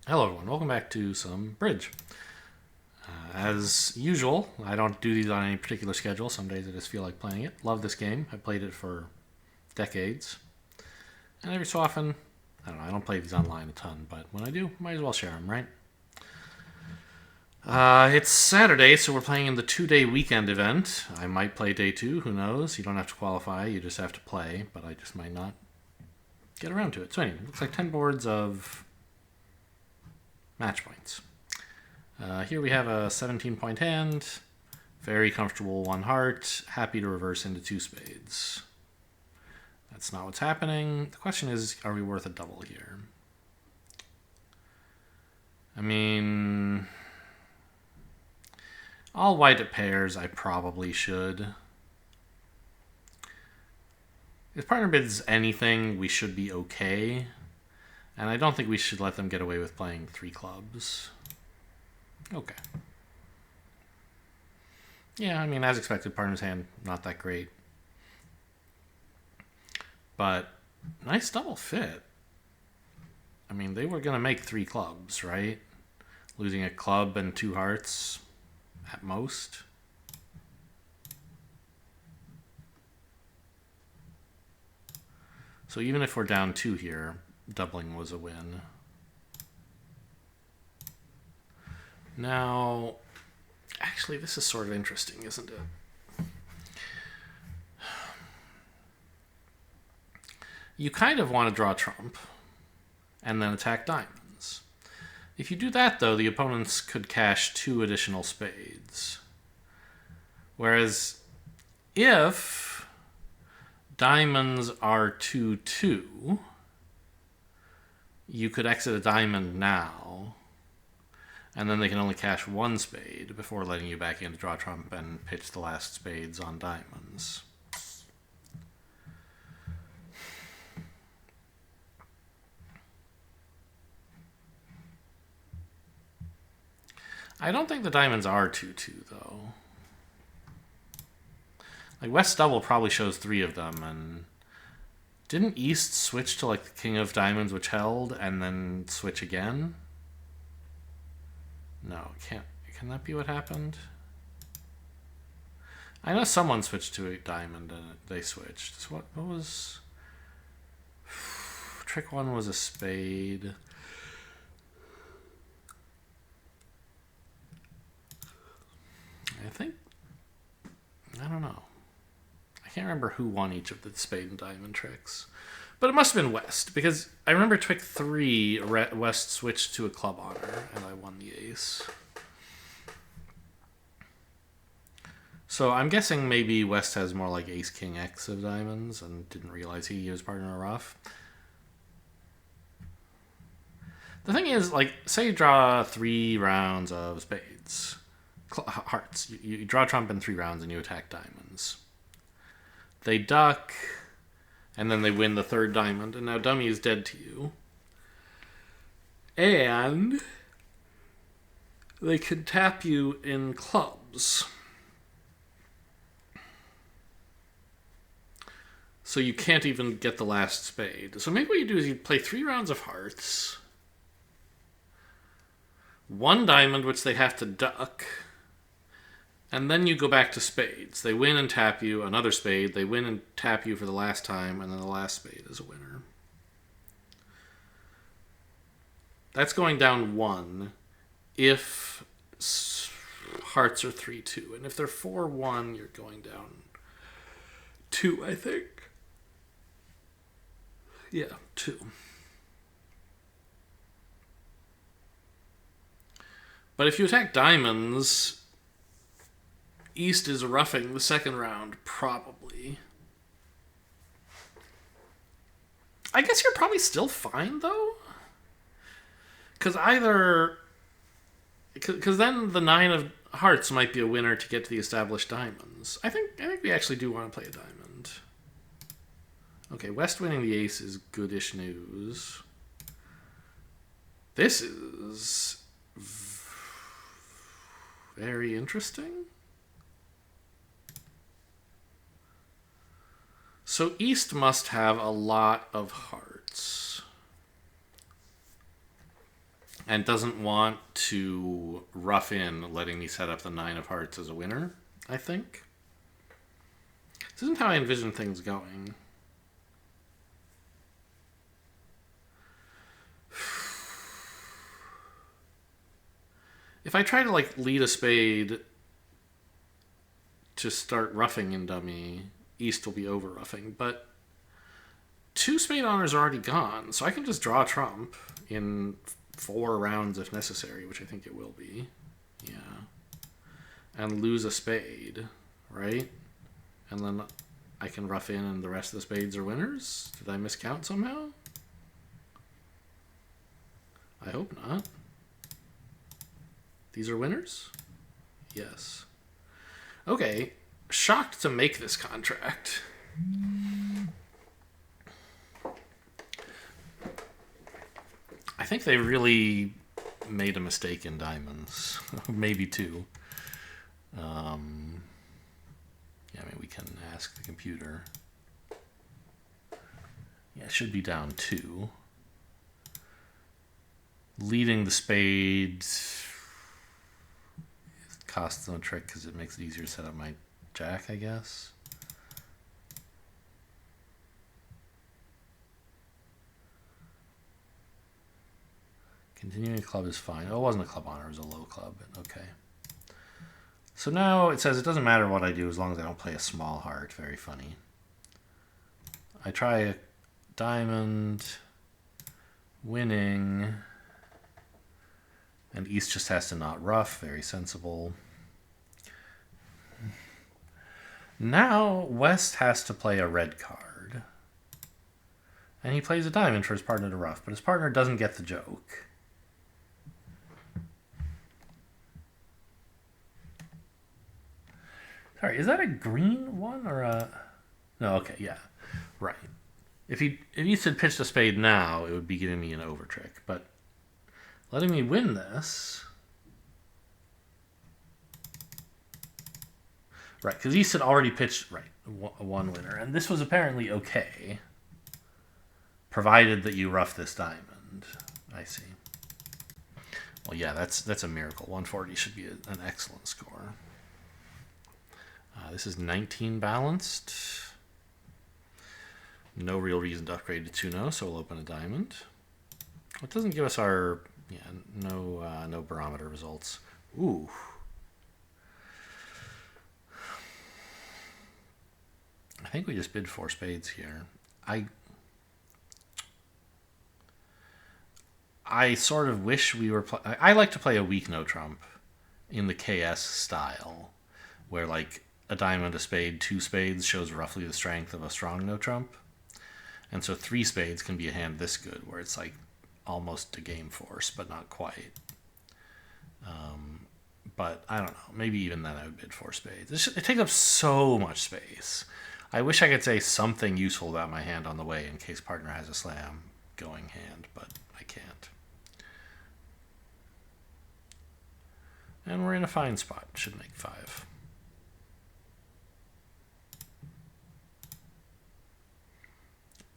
Hello everyone, welcome back to some bridge. As usual, I don't do these on any particular schedule. Some days I just feel like playing it. Love this game. I played it for decades. And every so often, I don't play these online a ton, but when I do, might as well share them, right? It's Saturday, so we're playing in the 2-day weekend event. I might play day 2, who knows? You don't have to qualify, you just have to play, but I just might not get around to it. So anyway, looks like 10 boards of match points. Here we have a 17-point hand. Very comfortable 1 heart. Happy to reverse into 2 spades. That's not what's happening. The question is, are we worth a double here? I mean, all white at pairs, I probably should. If partner bids anything, we should be okay. And I don't think we should let them get away with playing 3 clubs. Okay. Yeah, I mean, as expected, partner's hand, not that great. But nice double fit. I mean, they were going to make 3 clubs, right? Losing a club and 2 hearts at most. So even if we're down 2 here, doubling was a win. Now, actually, this is sort of interesting, isn't it? You kind of want to draw trump and then attack diamonds. If you do that, though, the opponents could cash 2 additional spades. Whereas if diamonds are 2-2, you could exit a diamond now, and then they can only cash 1 spade before letting you back in to draw trump and pitch the last spades on diamonds. I don't think the diamonds are 2-2, though. Like, West double probably shows 3 of them, and didn't East switch to, like, the king of diamonds, which held, and then switch again? No, it can't. Can that be what happened? I know someone switched to a diamond, and they switched. So what was... Trick 1 was a spade. I think... I don't know. I can't remember who won each of the spade and diamond tricks. But it must have been West, because I remember trick 3, West switched to a club honor, and I won the ace. So I'm guessing maybe West has more like ace king X of diamonds and didn't realize he used partner rough. The thing is, like, say you draw 3 rounds of spades. Hearts. You draw trump in 3 rounds and you attack diamonds. They duck, and then they win the 3rd diamond, and now dummy is dead to you. And they can tap you in clubs. So you can't even get the last spade. So maybe what you do is you play 3 rounds of hearts, 1 diamond, which they have to duck, and then you go back to spades. They win and tap you, another spade. They win and tap you for the last time, and then the last spade is a winner. That's going down 1 if hearts are 3-2. And if they're 4-1, you're going down 2, I think. Yeah, 2. But if you attack diamonds, East is roughing the 2nd round, probably. I guess you're probably still fine, though. Because then the 9 of hearts might be a winner to get to the established diamonds. I think we actually do want to play a diamond. Okay, West winning the ace is goodish news. This is very interesting. So East must have a lot of hearts. and doesn't want to rough in letting me set up the 9 of hearts as a winner, I think. This isn't how I envision things going. If I try to lead a spade to start roughing in dummy, East will be over roughing, but 2 spade honors are already gone, so I can just draw trump in 4 rounds if necessary, which I think it will be. Yeah. And lose a spade, right? And then I can rough in and the rest of the spades are winners? Did I miscount somehow? I hope not. These are winners? Yes. Okay. Shocked to make this contract. I think they really made a mistake in diamonds. Maybe 2. Yeah, I mean, we can ask the computer. Yeah, it should be down 2. Leading the spades costs no trick because it makes it easier to set up my jack, I guess. Continuing club is fine. Oh, it wasn't a club honor, it was a low club, but okay. So now it says it doesn't matter what I do as long as I don't play a small heart. Very funny. I try a diamond, winning, and East just has to not rough. Very sensible. Now West has to play a red card. And he plays a diamond for his partner to rough, but his partner doesn't get the joke. Sorry, is that a green one or a... No, okay, yeah. Right. If he had pitched a spade now, it would be giving me an over trick. But letting me win this... Right, because East had already pitched, right, one winner. And this was apparently okay, provided that you rough this diamond. I see. Well, yeah, that's a miracle. 140 should be an excellent score. This is 19 balanced. No real reason to upgrade to 2-0, so we'll open a diamond. It doesn't give us our, no barometer results. Ooh. I think we just bid 4 spades here. I sort of wish we were... I like to play a weak no trump in the KS style, where a diamond, a spade, 2 spades shows roughly the strength of a strong no trump. And so 3 spades can be a hand this good, where it's almost a game force, but not quite. But I don't know. Maybe even then I would bid 4 spades. It takes up so much space. I wish I could say something useful about my hand on the way in case partner has a slam going hand, but I can't. And we're in a fine spot. Should make 5.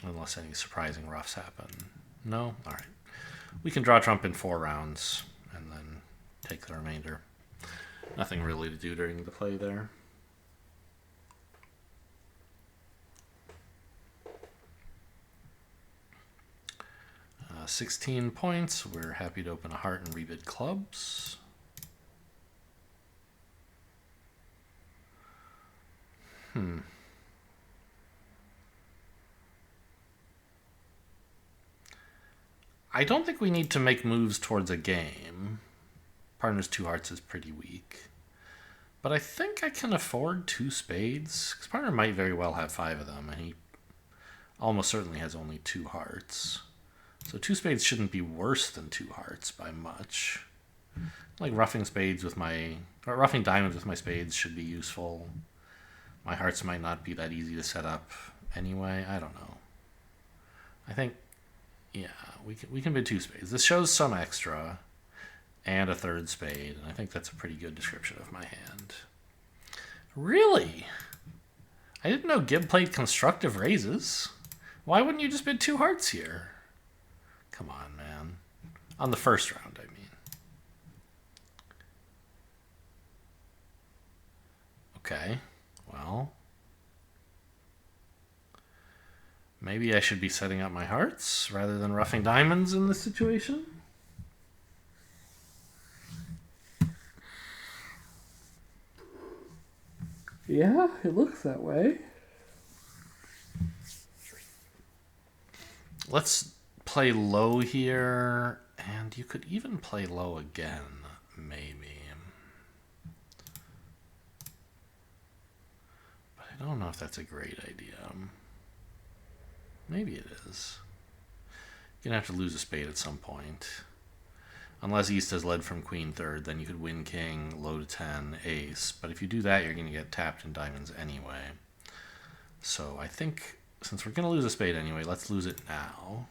Unless any surprising roughs happen. No? All right. We can draw trump in 4 rounds and then take the remainder. Nothing really to do during the play there. 16 points. We're happy to open a heart and rebid clubs. I don't think we need to make moves towards a game. Partner's 2 hearts is pretty weak. But I think I can afford 2 spades. Because partner might very well have 5 of them, and he almost certainly has only 2 hearts. So 2 spades shouldn't be worse than 2 hearts by much. Roughing spades with roughing diamonds with my spades should be useful. My hearts might not be that easy to set up anyway. I don't know. I think, yeah, we can bid 2 spades. This shows some extra and a 3rd spade, and I think that's a pretty good description of my hand. Really? I didn't know Gibb played constructive raises. Why wouldn't you just bid 2 hearts here? Come on, man. On the first round, I mean. Okay, well. Maybe I should be setting up my hearts rather than roughing diamonds in this situation? Yeah, it looks that way. Let's play low here, and you could even play low again, maybe. But I don't know if that's a great idea. Maybe it is. You're going to have to lose a spade at some point. Unless East has led from Queen third, then you could win King, low to 10, Ace. But if you do that, you're going to get tapped in diamonds anyway. So I think since we're going to lose a spade anyway, let's lose it now.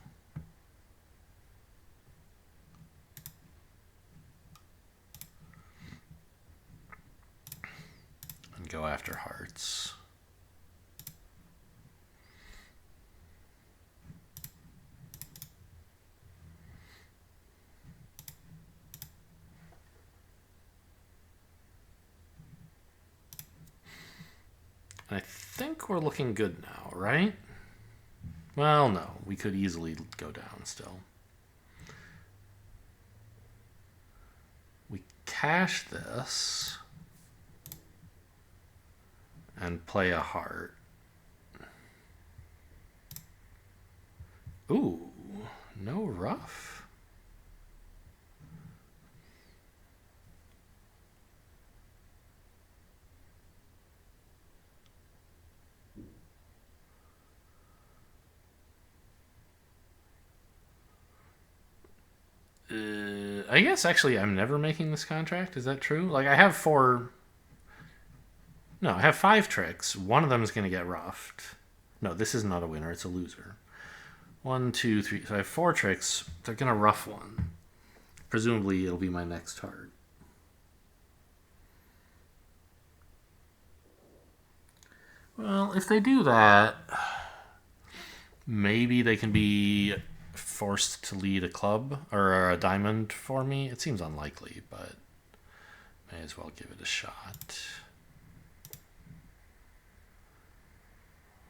And go after hearts. I think we're looking good now, right? Well, no. We could easily go down still. We cash this and play a heart. Ooh, no rough. I guess actually I'm never making this contract. Is that true? Like I have I have 5 tricks. One of them is going to get roughed. No, this is not a winner. It's a loser. 1, 2, 3. So I have 4 tricks. They're going to rough one. Presumably it'll be my next heart. Well, if they do that, maybe they can be forced to lead a club or a diamond for me. It seems unlikely, but may as well give it a shot.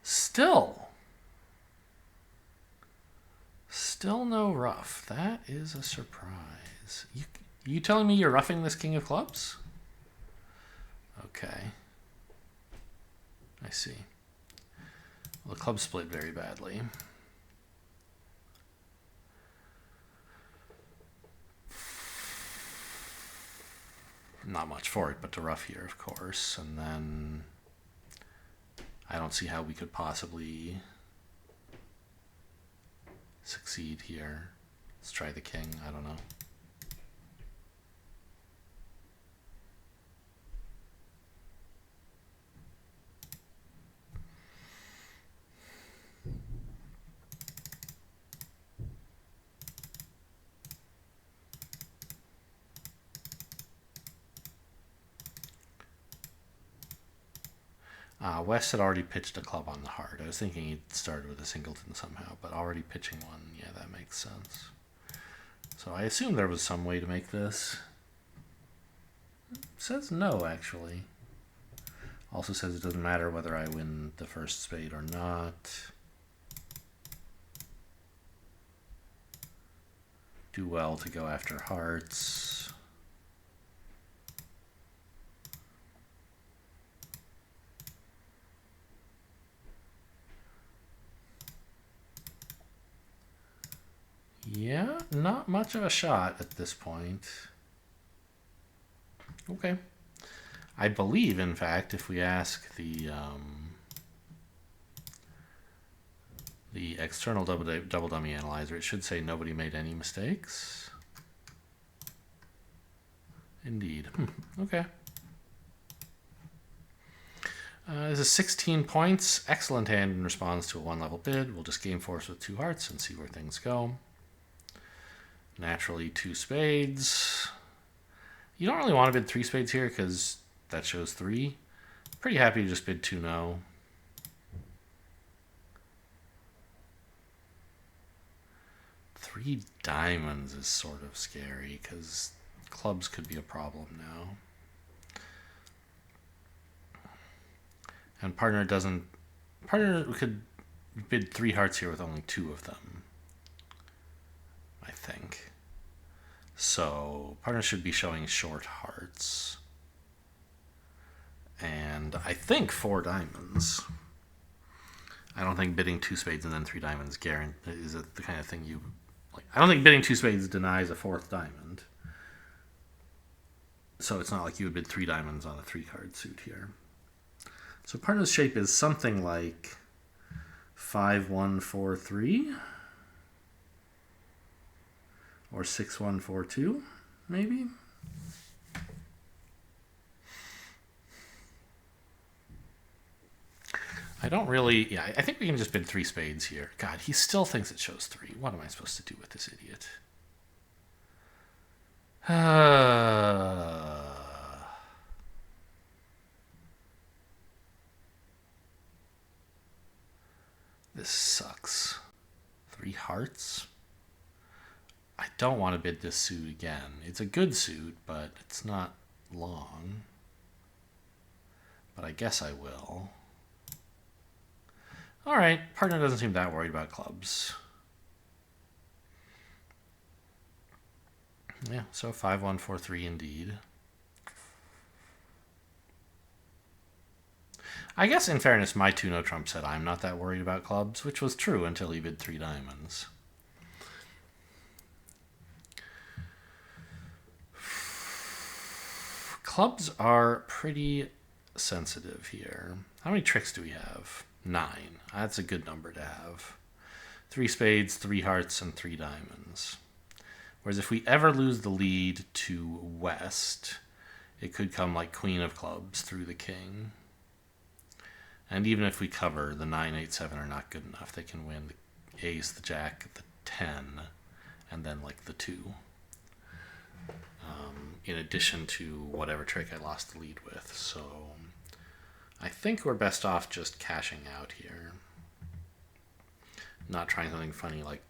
Still no rough. That is a surprise. You telling me you're roughing this king of clubs? Okay. I see. Well, the club split very badly. Not much for it, but to rough here, of course. And then I don't see how we could possibly succeed here. Let's try the king. I don't know. West had already pitched a club on the heart. I was thinking he'd started with a singleton somehow, but already pitching one, yeah, that makes sense. So I assume there was some way to make this. It says no, actually. Also says it doesn't matter whether I win the first spade or not. Do well to go after hearts. Yeah, not much of a shot at this point. Okay. I believe, in fact, if we ask the external double dummy analyzer, it should say nobody made any mistakes. Indeed. Okay. This is 16 points. Excellent hand in response to a 1-level bid. We'll just game force with 2 hearts and see where things go. Naturally, 2 spades. You don't really want to bid 3 spades here because that shows 3. Pretty happy to just bid 2 no. 3 diamonds is sort of scary because clubs could be a problem now. And partner could bid 3 hearts here with only 2 of them, I think. So partner should be showing short hearts. And I think 4 diamonds. I don't think bidding 2 spades and then 3 diamonds is it the kind of thing you like. I don't think bidding 2 spades denies a 4th diamond. So it's not like you would bid 3 diamonds on a 3-card suit here. So partner's shape is something like 5-1-4-3 or 6-1-4-2, maybe. I don't really... Yeah, I think we can just bid 3 spades here. God, he still thinks it shows 3. What am I supposed to do with this idiot? This sucks. 3 hearts? I don't want to bid this suit again. It's a good suit, but it's not long. But I guess I will. Alright, partner doesn't seem that worried about clubs. Yeah, so 5-1-4-3 indeed. I guess in fairness, my 2-no trump said I'm not that worried about clubs, which was true until he bid 3 diamonds. Clubs are pretty sensitive here. How many tricks do we have? 9. That's a good number to have. 3 spades, 3 hearts, and 3 diamonds. Whereas if we ever lose the lead to West, it could come like Queen of Clubs through the King. And even if we cover, the 9, 8, 7 are not good enough. They can win the Ace, the Jack, the 10, and then like the 2. In addition to whatever trick I lost the lead with. So I think we're best off just cashing out here. Not trying something funny like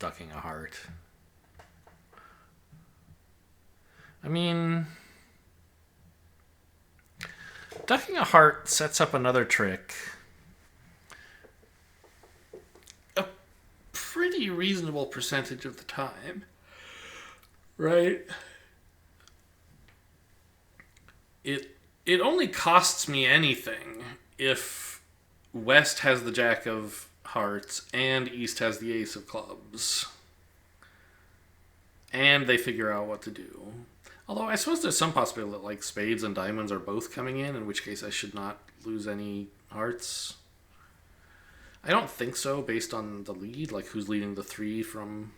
ducking a heart. I mean, ducking a heart sets up another trick a pretty reasonable percentage of the time, right? It only costs me anything if West has the Jack of Hearts and East has the Ace of Clubs. And they figure out what to do. Although I suppose there's some possibility that like spades and diamonds are both coming in which case I should not lose any hearts. I don't think so based on the lead, like who's leading the 3 from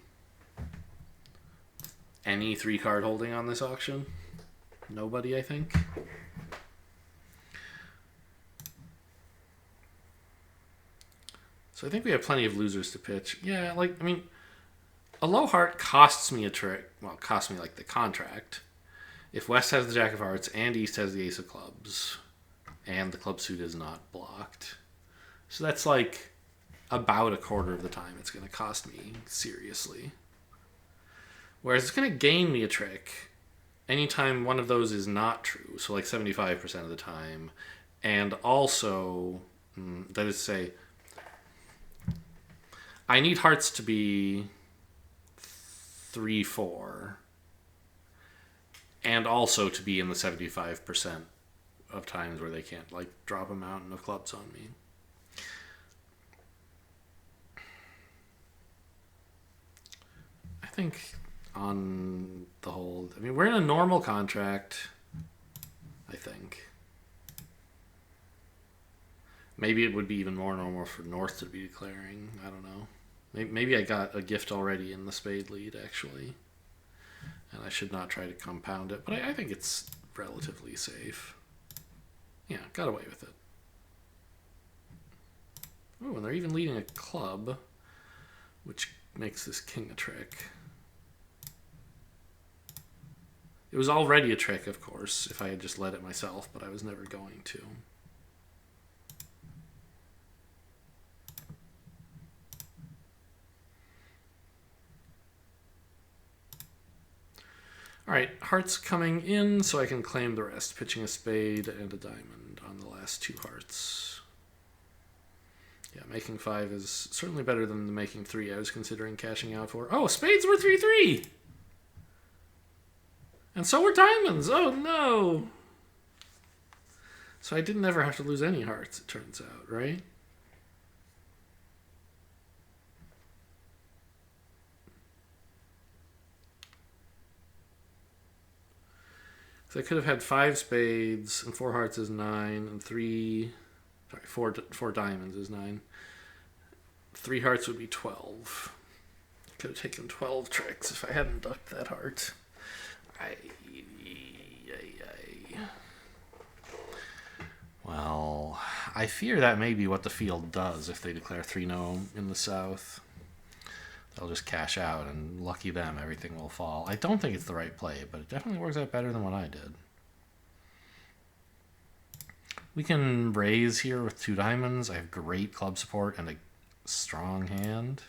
any 3-card holding on this auction. Nobody, I think. So I think we have plenty of losers to pitch. Yeah, like, I mean, a low heart costs me a trick. Well, it costs me, like, the contract. If West has the Jack of Hearts and East has the Ace of Clubs, and the club suit is not blocked. So that's, like, about a quarter of the time it's going to cost me, seriously. Whereas it's going to gain me a trick anytime one of those is not true, so like 75% of the time, and also, that is to say, I need hearts to be 3-4, and also to be in the 75% of times where they can't like drop a mountain of clubs on me. I think on the whole, I mean, we're in a normal contract, I think. Maybe it would be even more normal for North to be declaring. I don't know. Maybe I got a gift already in the spade lead, actually. And I should not try to compound it. But I think it's relatively safe. Yeah, got away with it. Oh, and they're even leading a club, which makes this king a trick. It was already a trick, of course, if I had just led it myself, but I was never going to. All right, hearts coming in, so I can claim the rest. Pitching a spade and a diamond on the last 2 hearts. Yeah, making 5 is certainly better than the making 3 I was considering cashing out for. Oh, spades were 3-3! And so were diamonds! Oh no! So I didn't ever have to lose any hearts, it turns out, right? So I could have had 5 spades, and 4 hearts is 9, and 4 diamonds is 9. 3 hearts would be 12. I could have taken 12 tricks if I hadn't ducked that heart. Well, I fear that may be what the field does if they declare 3-0 in the south. They'll just cash out, and lucky them, everything will fall. I don't think it's the right play, but it definitely works out better than what I did. We can raise here with 2 diamonds. I have great club support and a strong hand.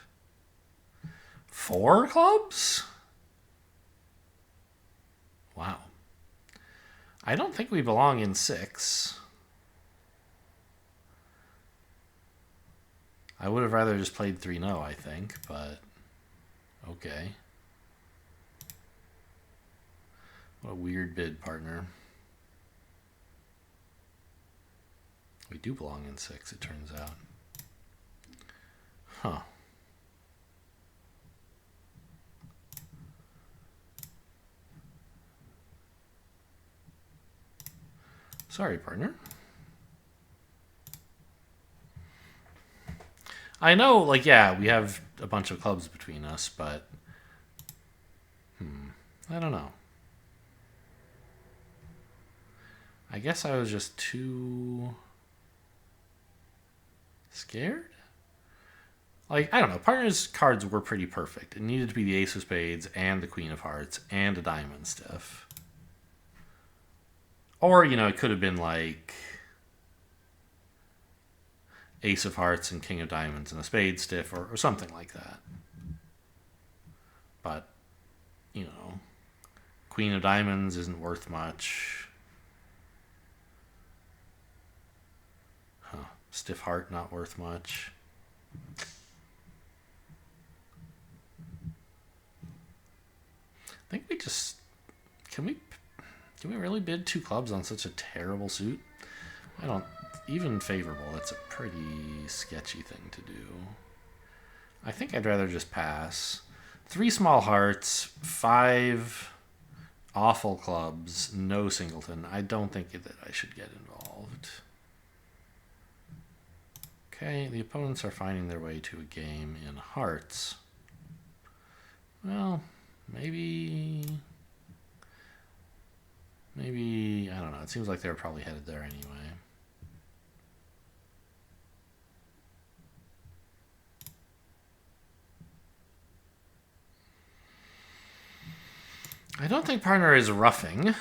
4 clubs? Wow. I don't think we belong in 6. I would have rather just played 3-0, I think, but okay. What a weird bid, partner. We do belong in 6, it turns out. Huh. Sorry, partner. I know, like, yeah, we have a bunch of clubs between us, but I don't know. I guess I was just too scared? Like, I don't know. Partner's cards were pretty perfect. It needed to be the ace of spades and the queen of hearts and a diamond stiff. Or, you know, it could have been like ace of hearts and king of diamonds and a spade stiff or something like that. But, you know, queen of diamonds isn't worth much. Stiff heart not worth much. I think we just... Can we really bid 2 clubs on such a terrible suit? I don't... Even favorable, that's a pretty sketchy thing to do. I think I'd rather just pass. 3 small hearts, 5 awful clubs, no singleton. I don't think that I should get involved. Okay, the opponents are finding their way to a game in hearts. Well, maybe, I don't know. It seems like they're probably headed there anyway. I don't think partner is roughing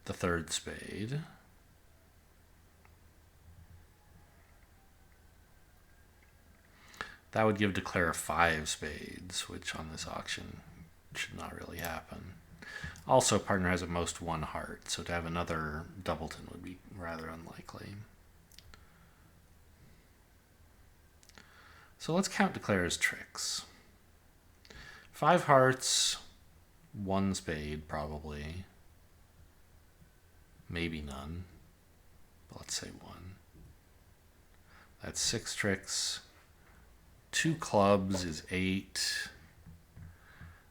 the 3rd spade. That would give declare 5 spades, which on this auction should not really happen. Also, partner has at most 1 heart, so to have another doubleton would be rather unlikely. So let's count declare's tricks. 5 hearts, 1 spade probably. Maybe none. But let's say 1. That's 6 tricks. 2 clubs is 8.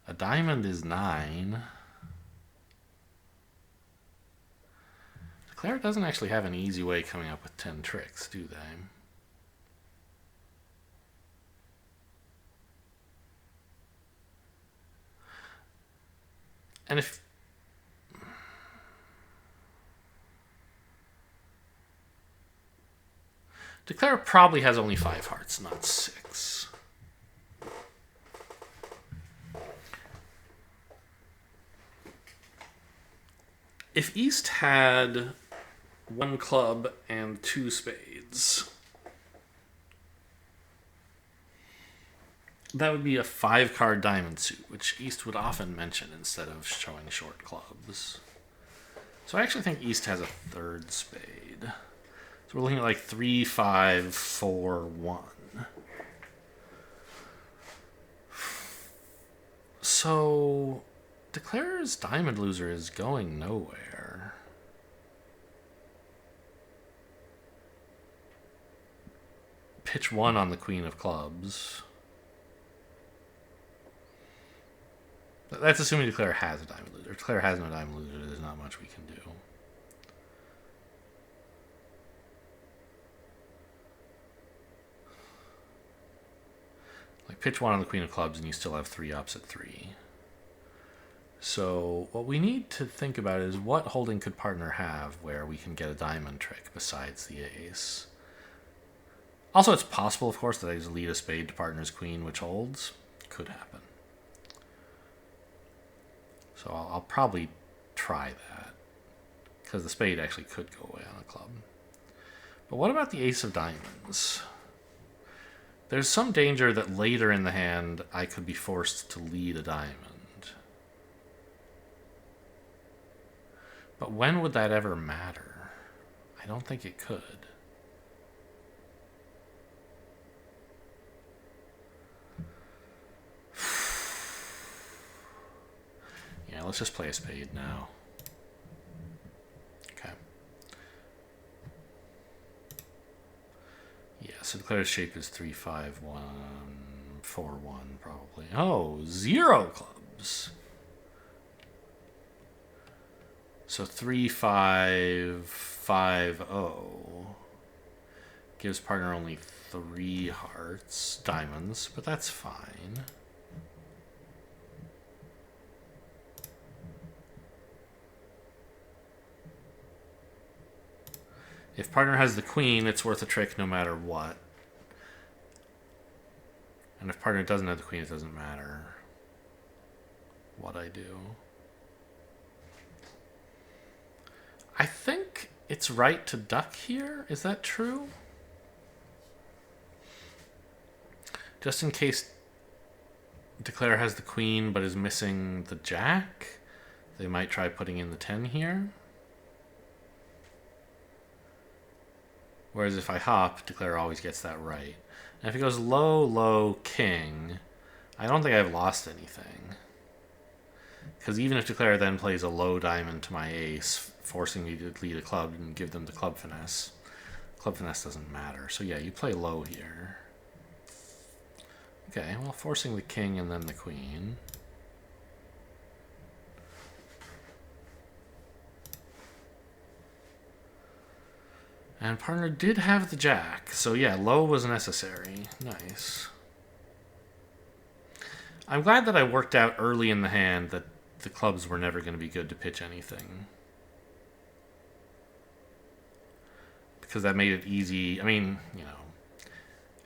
A diamond is 9. Declare doesn't actually have an easy way coming up with 10 tricks, do they? And if... Declare probably has only 5 hearts, not 6. If East had 1 club and 2 spades, That would be a 5-card diamond suit, which East would often mention instead of showing short clubs. So I actually think East has a 3rd spade. So we're looking at like 3, 5, 4, 1. So Declare's diamond loser is going nowhere. Pitch 1 on the queen of clubs. That's assuming Declare has a diamond loser. If Declare has no diamond loser, there's not much we can do. Like pitch 1 on the queen of clubs and you still have 3 ups at 3. So what we need to think about is what holding could partner have where we can get a diamond trick besides the ace. Also, it's possible, of course, that I just lead a spade to partner's queen, which holds. Could happen. So I'll probably try that, because the spade actually could go away on a club. But what about the ace of diamonds? There's some danger that later in the hand I could be forced to lead a diamond. But when would that ever matter? I don't think it could. Yeah, let's just play a spade now. Okay. Yeah, so Declare's shape is 3, 5, 1, 4, 1, probably. Oh, 0 clubs. So 3, 5, 5, 0 gives partner only 3 hearts, diamonds, but that's fine. If partner has the queen, it's worth a trick no matter what. And if partner doesn't have the queen, it doesn't matter what I do. I think it's right to duck here. Is that true? Just in case Declare has the queen but is missing the jack, they might try putting in the 10 here. Whereas if I hop, Declare always gets that right. And if he goes low, low, king, I don't think I've lost anything. Because even if Declare then plays a low diamond to my ace, forcing me to lead a club and give them the club finesse doesn't matter. So yeah, you play low here. Okay, well, forcing the king and then the queen. And partner did have the jack, so yeah, low was necessary. Nice. I'm glad that I worked out early in the hand that the clubs were never going to be good to pitch anything. Because that made it easy. I mean, you know,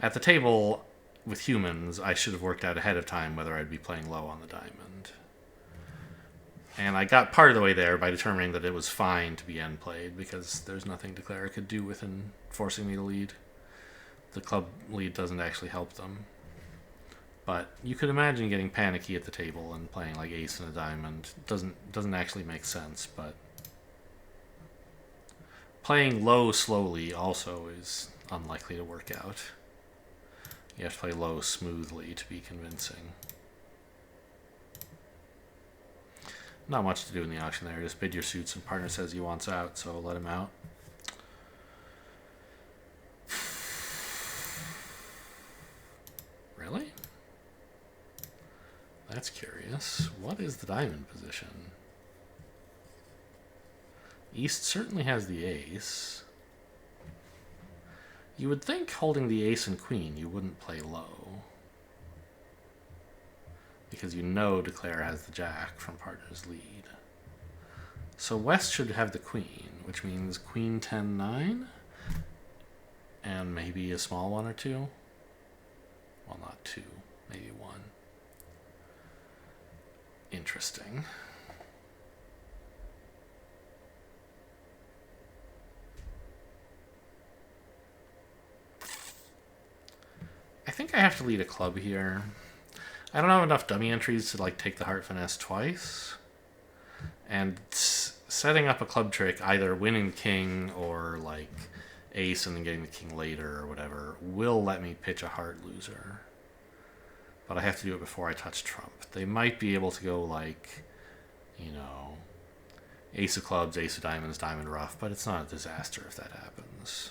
at the table with humans, I should have worked out ahead of time whether I'd be playing low on the diamond. And I got part of the way there by determining that it was fine to be end played because there's nothing Declare could do within forcing me to lead. The club lead doesn't actually help them. But you could imagine getting panicky at the table and playing like ace and a diamond. Doesn't actually make sense, but playing low slowly also is unlikely to work out. You have to play low smoothly to be convincing. Not much to do in the auction there. Just bid your suits and partner says he wants out, so let him out. Really? That's curious. What is the diamond position? East certainly has the ace. You would think holding the ace and queen you wouldn't play low. Because you know Declare has the jack from partner's lead. So West should have the queen, which means queen 10-9. And maybe a small one or two. Well, not two, maybe one. Interesting. I think I have to lead a club here. I don't have enough dummy entries to like take the heart finesse twice. And setting up a club trick, either winning the king or like ace and then getting the king later or whatever, will let me pitch a heart loser. But I have to do it before I touch trump. They might be able to go like, you know, ace of clubs, ace of diamonds, diamond rough, but it's not a disaster if that happens.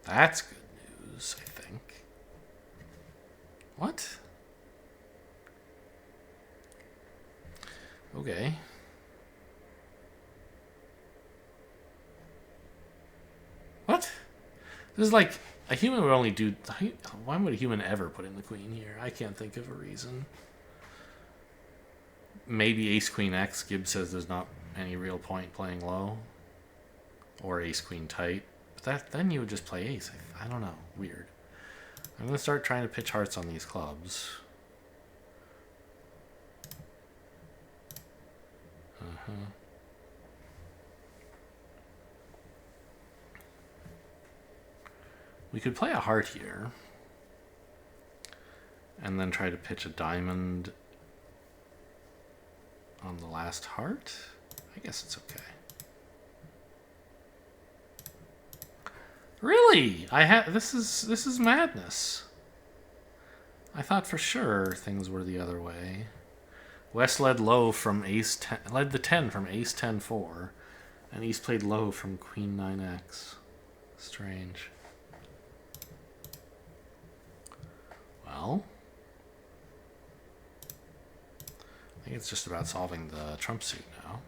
That's good news, I think. What? Okay. What? This is like, a human would only do... Why would a human ever put in the queen here? I can't think of a reason. Maybe ace queen X. Gibbs says there's not any real point playing low. Or ace queen tight. But then you would just play ace. I don't know. Weird. I'm going to start trying to pitch hearts on these clubs. We could play a heart here. And then try to pitch a diamond on the last heart. I guess it's okay. Really? This is madness. I thought for sure things were the other way. West led low from ace 10, led the 10 from ace 10-4, and East played low from queen 9x. Strange. Well, I think it's just about solving the trump suit now.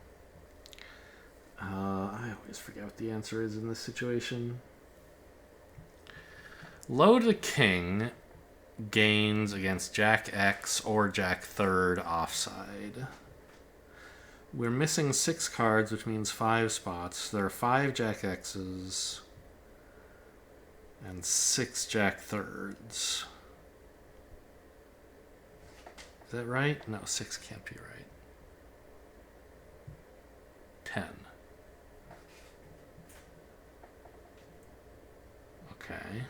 I always forget what the answer is in this situation. Low to king gains against Jack X or Jack third offside. We're missing 6 cards, which means 5 spots. There are 5 Jack X's and 6 Jack thirds. Is that right? No, 6 can't be right. 10. Okay.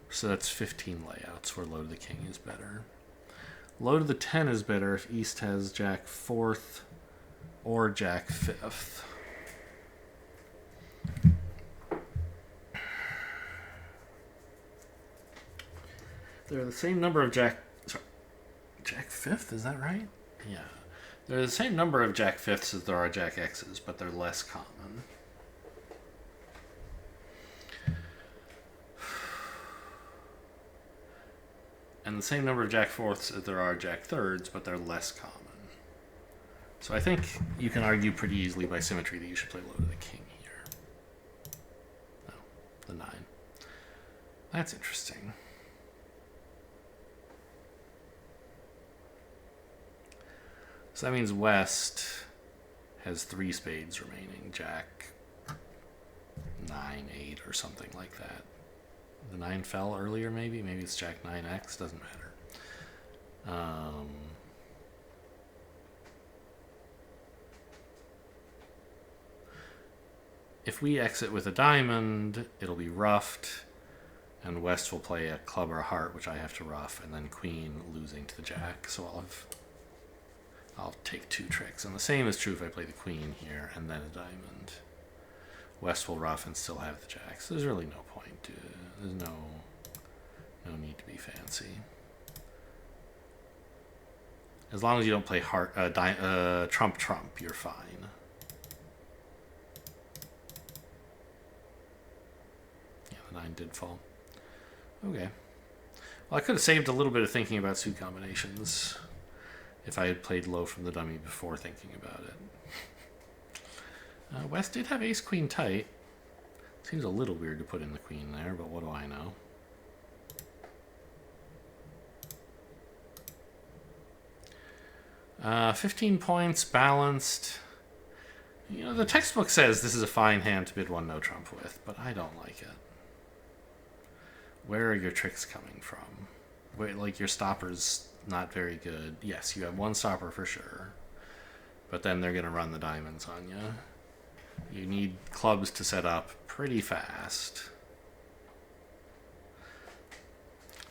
So that's 15 layouts where low to the king is better. Low to the 10 is better if East has Jack 4th or Jack 5th. There are the same number of Jack 5th, is that right? Yeah. There are the same number of Jack 5ths as there are Jack X's, but they're less common. And the same number of Jack 4ths as there are Jack 3rds, but they're less common. So I think you can argue pretty easily by symmetry that you should play low to the king here. No, the 9. That's interesting. So that means West has 3 spades remaining. Jack 9, 8, or something like that. The 9 fell earlier, maybe? Maybe it's Jack 9x. Doesn't matter. If we exit with a diamond, it'll be roughed, and West will play a club or a heart, which I have to rough, and then queen losing to the jack. So I'll take 2 tricks. And the same is true if I play the queen here and then a diamond. West will rough and still have the jacks. There's really no point. There's no need to be fancy. As long as you don't play trump, you're fine. Yeah, the 9 did fall. Okay. Well, I could have saved a little bit of thinking about suit combinations if I had played low from the dummy before thinking about it. West did have ace queen tight. Seems a little weird to put in the queen there, but what do I know? Uh, 15 points, balanced. You know, the textbook says this is a fine hand to bid 1 no trump with, but I don't like it. Where are your tricks coming from? Wait, like your stopper's not very good. Yes, you have 1 stopper for sure, but then they're going to run the diamonds on you. You need clubs to set up pretty fast.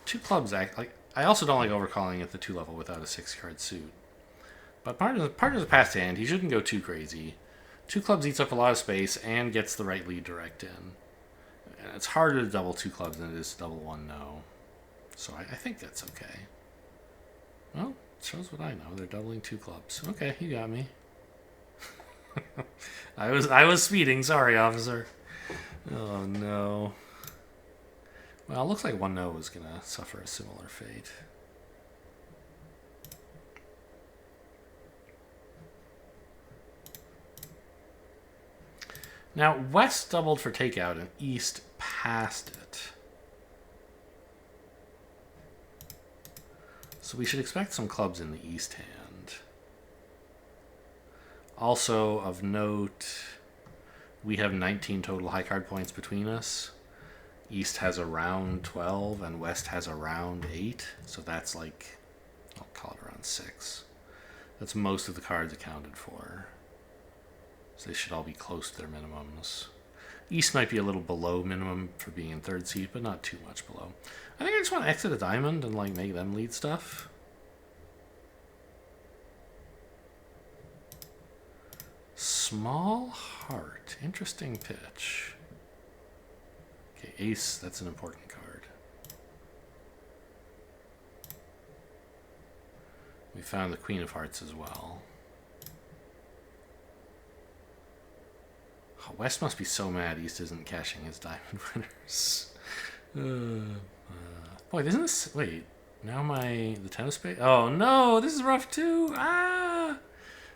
two clubs act like. I also don't like overcalling at the 2 level without a 6-card suit. But part of the past hand, he shouldn't go too crazy. 2 clubs eats up a lot of space and gets the right lead direct in. And it's harder to double 2 clubs than it is to double 1 no. So I think that's okay. Well, it shows what I know. They're doubling 2 clubs. Okay, you got me. I was speeding. Sorry, officer. Oh no. Well, it looks like 1 no is gonna suffer a similar fate. Now, West doubled for takeout and East passed it. So we should expect some clubs in the East hand. Also, of note, we have 19 total high card points between us. East has around 12 and West has around 8. So that's like, I'll call it around 6. That's most of the cards accounted for. So they should all be close to their minimums. East might be a little below minimum for being in 3rd seed, but not too much below. I think I just want to exit a diamond and like make them lead stuff. Small heart. Interesting pitch. Okay, ace, that's an important card. We found the Queen of Hearts as well. Oh, West must be so mad East isn't cashing his diamond winners. Boy, isn't this... Wait, now the 10 of spades... Oh no, this is rough too! Ah!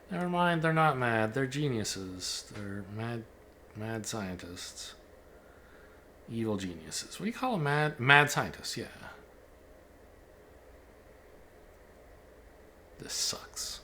Never mind, they're not mad. They're geniuses. They're mad scientists. Evil geniuses. What do you call them? Mad scientists, yeah. This sucks.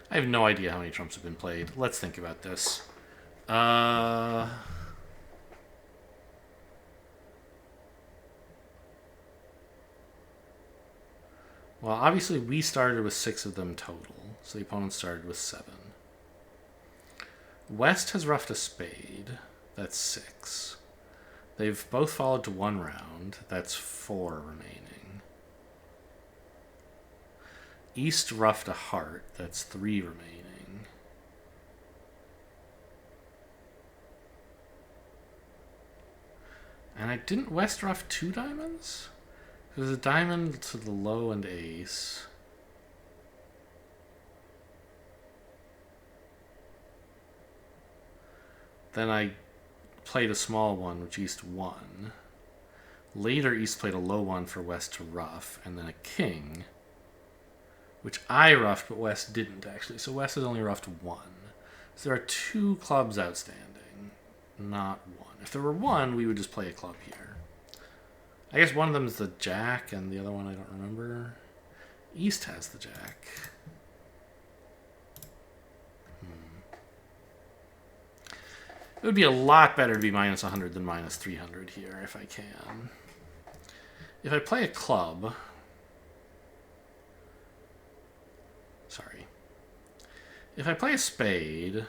I have no idea how many trumps have been played. Let's think about this. Well, obviously we started with 6 of them total, so the opponent started with 7. West has roughed a spade. That's 6. They've both followed to 1 round. That's 4 remaining. East roughed a heart. That's 3 remaining. And I didn't West rough 2 diamonds? There's a diamond to the low and ace. Then I played a small one, which East won. Later, East played a low one for West to rough, and then a king, which I roughed, but West didn't, actually. So West has only roughed 1. So there are 2 clubs outstanding, not 1. If there were 1, we would just play a club here. I guess one of them is the jack, and the other one I don't remember. East has the jack. It would be a lot better to be minus 100 than minus 300 here, if I can. If I play a club... Sorry. If I play a spade,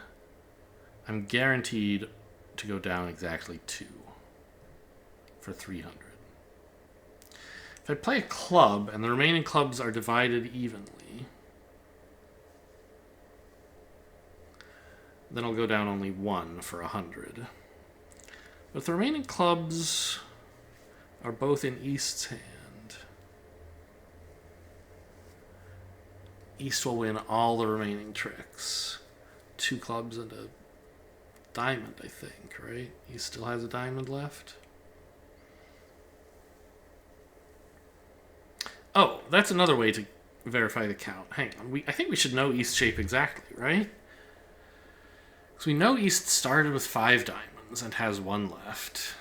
I'm guaranteed to go down exactly 2 for 300. If I play a club and the remaining clubs are divided evenly, then I'll go down only 1 for 100. But if the remaining clubs are both in East's hand, East will win all the remaining tricks. 2 clubs and a diamond, I think, right? East still has a diamond left. Oh, that's another way to verify the count. Hang on. I think we should know East's shape exactly, right? Because we know East started with 5 diamonds and has 1 left.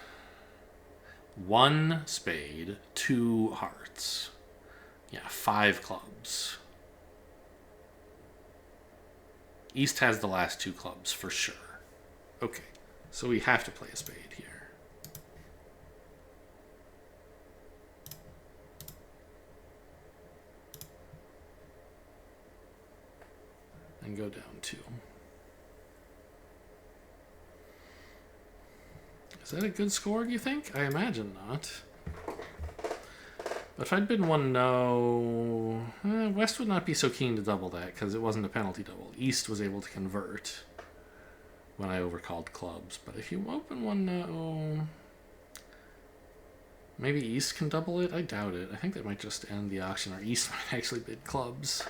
1 spade, 2 hearts. Yeah, 5 clubs. East has the last 2 clubs for sure. Okay, so we have to play a spade here. And go down 2. Is that a good score, do you think? I imagine not. But if I'd been 1-0, West would not be so keen to double that because it wasn't a penalty double. East was able to convert when I overcalled clubs. But if you open 1-0, maybe East can double it? I doubt it. I think that might just end the auction, or East might actually bid clubs.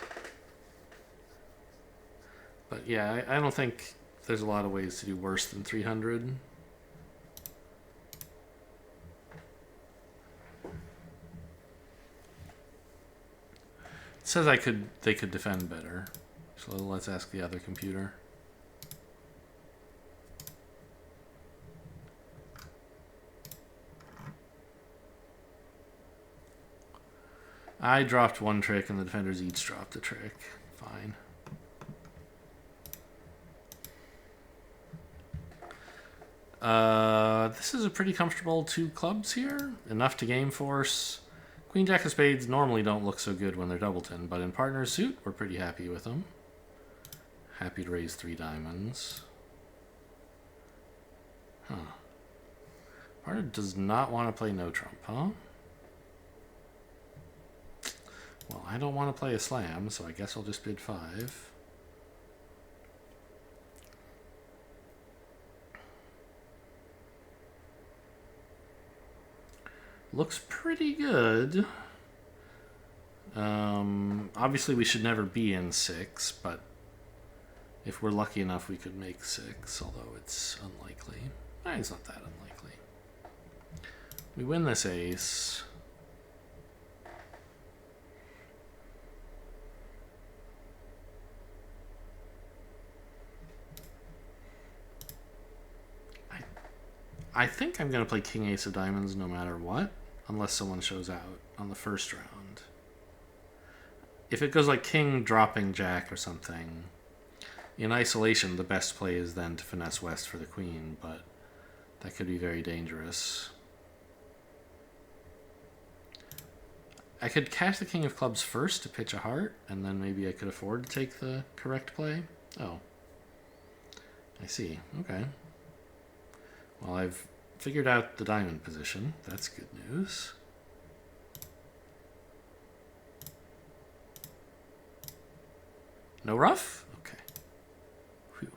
But yeah, I don't think there's a lot of ways to do worse than 300. It says they could defend better. So let's ask the other computer. I dropped 1 trick and the defenders each dropped a trick. Fine. This is a pretty comfortable 2 clubs here. Enough to game force. Queen Jack of Spades normally don't look so good when they're doubleton, but in partner's suit, we're pretty happy with them. Happy to raise 3 diamonds. Huh. Partner does not want to play no trump, huh? Well, I don't want to play a slam, so I guess I'll just bid 5. Looks pretty good. Obviously, we should never be in 6, but if we're lucky enough, we could make 6, although it's unlikely. It's not that unlikely. We win this ace. I think I'm going to play King Ace of Diamonds no matter what, unless someone shows out on the first round. If it goes like King dropping Jack or something, in isolation, the best play is then to finesse West for the Queen, but that could be very dangerous. I could cash the King of Clubs first to pitch a heart, and then maybe I could afford to take the correct play. Oh. I see. Okay. Well, I've figured out the diamond position. That's good news. No rough? Okay. Whew.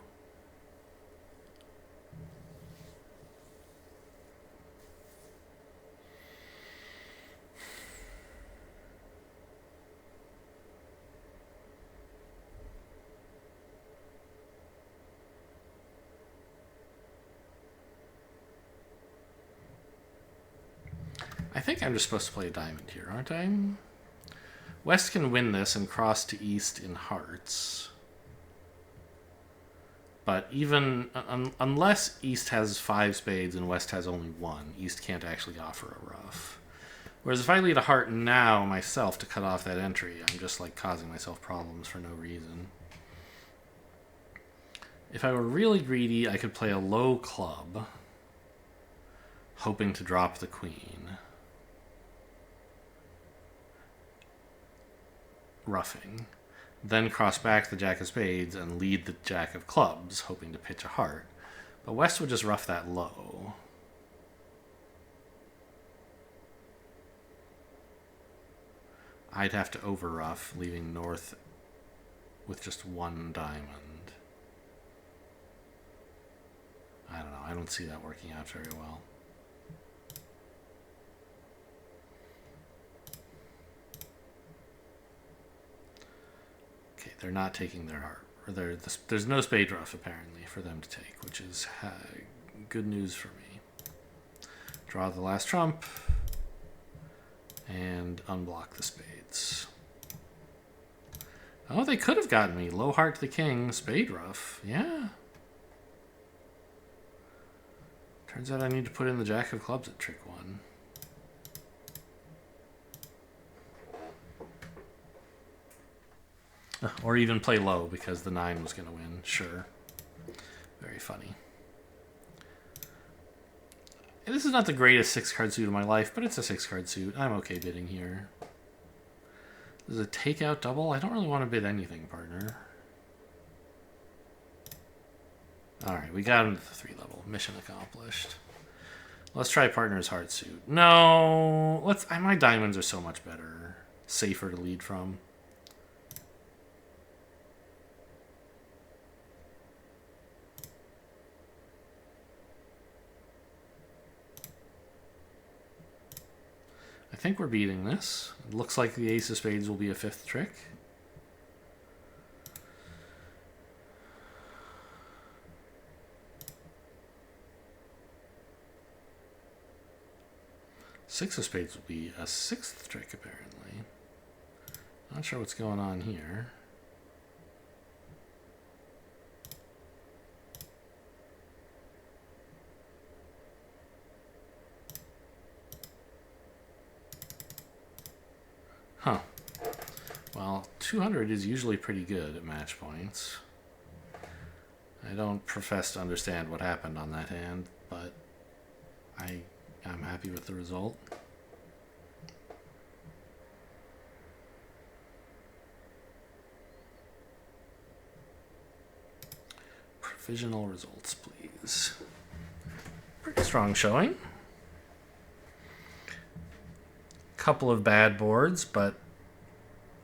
I think I'm just supposed to play a diamond here, aren't I? West can win this and cross to East in hearts. But even unless East has 5 spades and West has only 1, East can't actually offer a rough. Whereas if I lead a heart now myself to cut off that entry, I'm just like causing myself problems for no reason. If I were really greedy, I could play a low club, hoping to drop the Queen. Roughing, then cross back the Jack of Spades and lead the Jack of Clubs, hoping to pitch a heart. But West would just rough that low. I'd have to over rough, leaving North with just 1 diamond. I don't know. I don't see that working out very well. Okay, they're not taking their heart. Or there's no spade rough, apparently, for them to take, which is good news for me. Draw the last trump and unblock the spades. Oh, they could have gotten me. Low heart to the king, spade rough. Yeah. Turns out I need to put in the Jack of Clubs at trick 1. Or even play low because the 9 was going to win. Sure. Very funny. This is not the greatest 6-card suit of my life, but it's a 6-card suit. I'm okay bidding here. This is a takeout double. I don't really want to bid anything, partner. Alright, we got him to the 3 level. Mission accomplished. Let's try partner's heart suit. No! My diamonds are so much better. Safer to lead from. I think we're beating this. It looks like the ace of spades will be a 5th trick. Six of spades will be a 6th trick, apparently. Not sure what's going on here. Huh. Well, 200 is usually pretty good at match points. I don't profess to understand what happened on that hand, but I'm happy with the result. Provisional results, please. Pretty strong showing. Couple of bad boards, but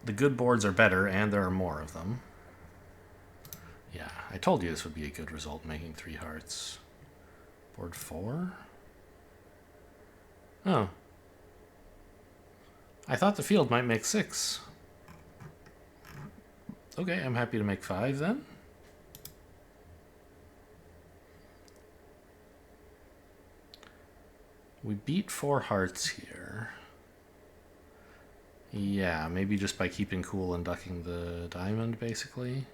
the good boards are better, and there are more of them. Yeah, I told you this would be a good result, making 3 hearts. Board 4? Oh. I thought the field might make 6. Okay, I'm happy to make 5 then. We beat 4 hearts here. Yeah, maybe just by keeping cool and ducking the diamond, basically.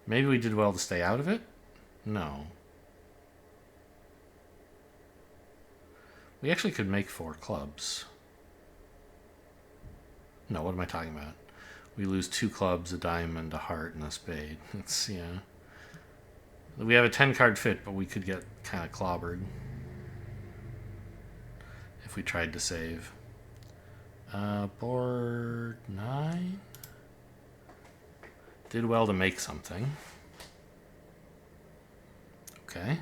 Maybe we did well to stay out of it? No. We actually could make 4 clubs. No, what am I talking about? We lose 2 clubs, a diamond, a heart, and a spade. It's, yeah. We have a 10-card fit, but we could get kind of clobbered if we tried to save. Board 9. Did well to make something. Okay.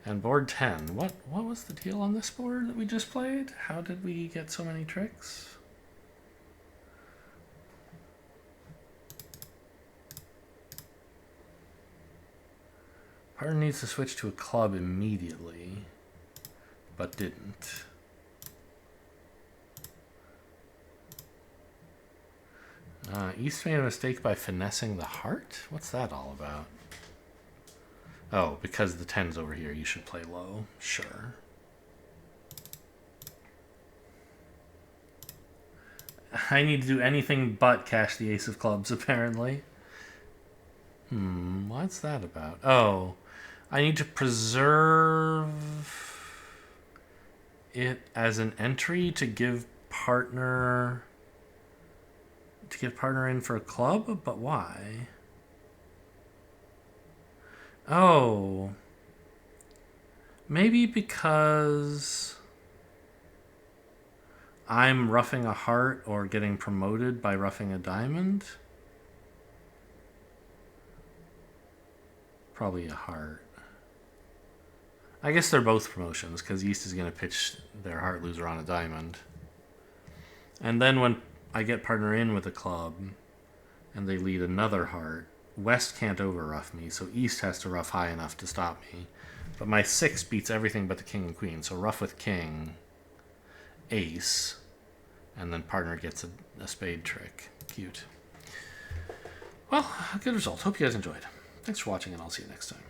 And board 10. What was the deal on this board that we just played? How did we get so many tricks? Partner needs to switch to a club immediately, but didn't. East made a mistake by finessing the heart? What's that all about? Oh, because the 10's over here, you should play low. Sure. I need to do anything but cash the ace of clubs, apparently. What's that about? Oh, I need to preserve it as an entry to give partner... to get partner in for a club? But why? Oh. Maybe because I'm roughing a heart or getting promoted by roughing a diamond? Probably a heart. I guess they're both promotions because East is going to pitch their heart loser on a diamond. And then when I get partner in with a club and they lead another heart, West can't over rough me, so East has to rough high enough to stop me. But my 6 beats everything but the king and queen, so rough with king, ace, and then partner gets a spade trick. Cute. Well, a good result. Hope you guys enjoyed. Thanks for watching, and I'll see you next time.